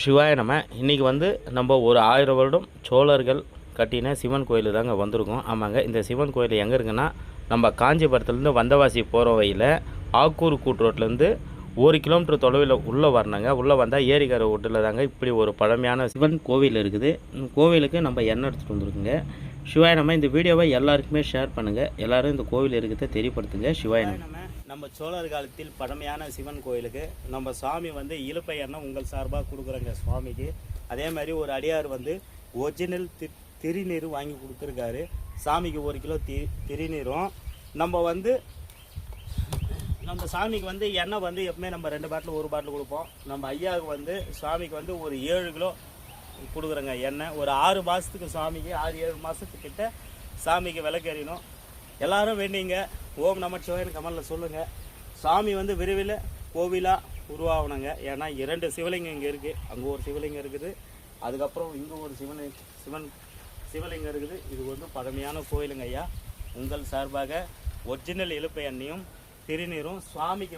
சிவாய நம்ம இன்றைக்கி நம்ம ஒரு 1000 வருடம் சோழர்கள் கட்டின சிவன் கோயில் தாங்க வந்திருக்கோம். ஆமாங்க, இந்த சிவன் கோயில் எங்கே இருக்குன்னா நம்ம காஞ்சிபுரத்துலேருந்து வந்தவாசி போகிற வழியில் ஆக்கூர் கூட்டு ரோட்லேருந்து 1 கிலோமீட்டர் தொலைவில் உள்ளே வரணுங்க. உள்ளே வந்தால் ஏரிக்கரை ஓட்டில் தாங்க இப்படி ஒரு பழமையான சிவன் கோவில் இருக்குது. கோவிலுக்கு நம்ம எண்ணெய் எடுத்துகிட்டு வந்துருக்குங்க. சிவாய நம்ம இந்த வீடியோவை எல்லாருக்குமே ஷேர் பண்ணுங்கள். எல்லோரும் இந்த கோவில் இருக்கிறத தெரியப்படுத்துங்க. சிவாய நம்ம சோழர் காலத்தில் பழமையான சிவன் கோயிலுக்கு நம்ம சாமி இழுப்பை எண்ணெய் உங்கள் சார்பாக கொடுக்குறோங்க சுவாமிக்கு. அதே மாதிரி ஒரு அடியார் ஒரிஜினல் திருநீர் வாங்கி கொடுத்துருக்காரு சாமிக்கு. 1 கிலோ திருநீரும் நம்ம சாமிக்கு எண்ணெய் எப்பவுமே நம்ம 2 பாட்டில் 1 பாட்டில் கொடுப்போம். நம்ம ஐயாவுக்கு சாமிக்கு ஒரு 7 கிலோ கொடுக்குறோங்க எண்ணெய். ஒரு 6 மாதத்துக்கு சாமிக்கு 6-7 மாதத்துக்கிட்ட சாமிக்கு விளக்கெறியணும். எல்லாரும் வேண்டிங்க. ஓம் நமச்சிவாயன்னு கமெண்ட்ல சொல்லுங்கள். சாமி விரைவில் கோவிலாக உருவாகணுங்க. ஏன்னா 2 சிவலிங்கம் இங்கே இருக்குது. அங்கே ஒரு சிவலிங்கம் இருக்குது, அதுக்கப்புறம் இங்கே ஒரு சிவலிங்கம் இருக்குது. இது பழமையான கோயிலுங்க ஐயா. உங்கள் சார்பாக ஒரிஜினல் இழுப்பை எண்ணெயும் திருநீரும் சுவாமிக்கு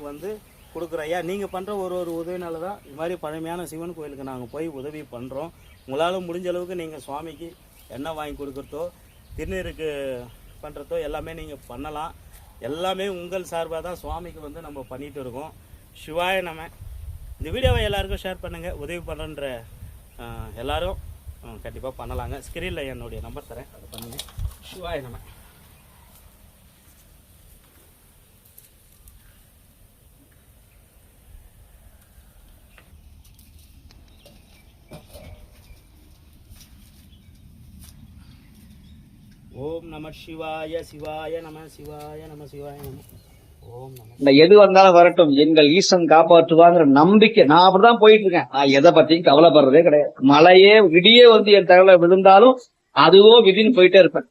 கொடுக்குற ஐயா. நீங்கள் பண்ணுற ஒரு உதவினால தான் இது மாதிரி பழமையான சிவன் கோயிலுக்கு நாங்கள் போய் உதவி பண்ணுறோம். உங்களால் முடிஞ்ச அளவுக்கு நீங்கள் சுவாமிக்கு எண்ணெய் வாங்கி கொடுக்குறதோ திருநீருக்கு பண்ணுறதோ எல்லாமே நீங்கள் பண்ணலாம். எல்லாமே உங்கள் சார்பாக தான் சுவாமிக்கு நம்ம பண்ணிகிட்டு இருக்கோம். சிவாய நம்ம இந்த வீடியோவை எல்லாருக்கும் ஷேர் பண்ணுங்கள். உதவி பண்ணுறன்ற எல்லோரும் கண்டிப்பாக பண்ணலாங்க. ஸ்க்ரீனில் என்னுடைய நம்பர் தரேன், அதை பண்ணுங்கள். சிவாய நம்ம ஓம் நம சிவாய சிவாய நம சிவாய நம சிவாய நம ஓம் நம. இந்த எது வந்தாலும் வரட்டும், எங்கள் ஈசன் காப்பாற்றுவாங்கிற நம்பிக்கை. நான் அப்படிதான் போயிட்டு இருக்கேன். நான் எதை பத்தியும் கவலைப்படுறதே கிடையாது. மழையே விடியே என் தகவலை விழுந்தாலும் அதுவோ விதின்னு போயிட்டே இருப்பேன்.